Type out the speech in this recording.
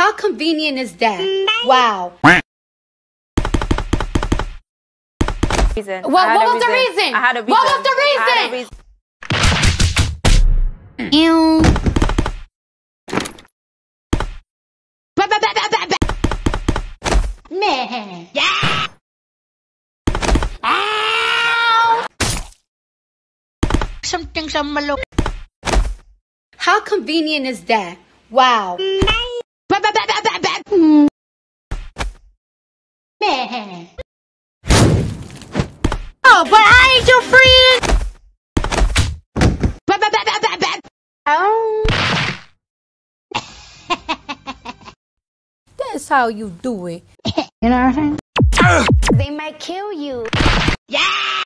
How convenient is that? Wow. Reason. What was the reason? I had a reason. What was the reason? Ew. Man. Yeah. Ow. Something sa malok. How convenient is that? Wow. Man. Oh, but I ain't your friend. Oh. That's how you do it. You know what I'm saying? They might kill you. Yeah.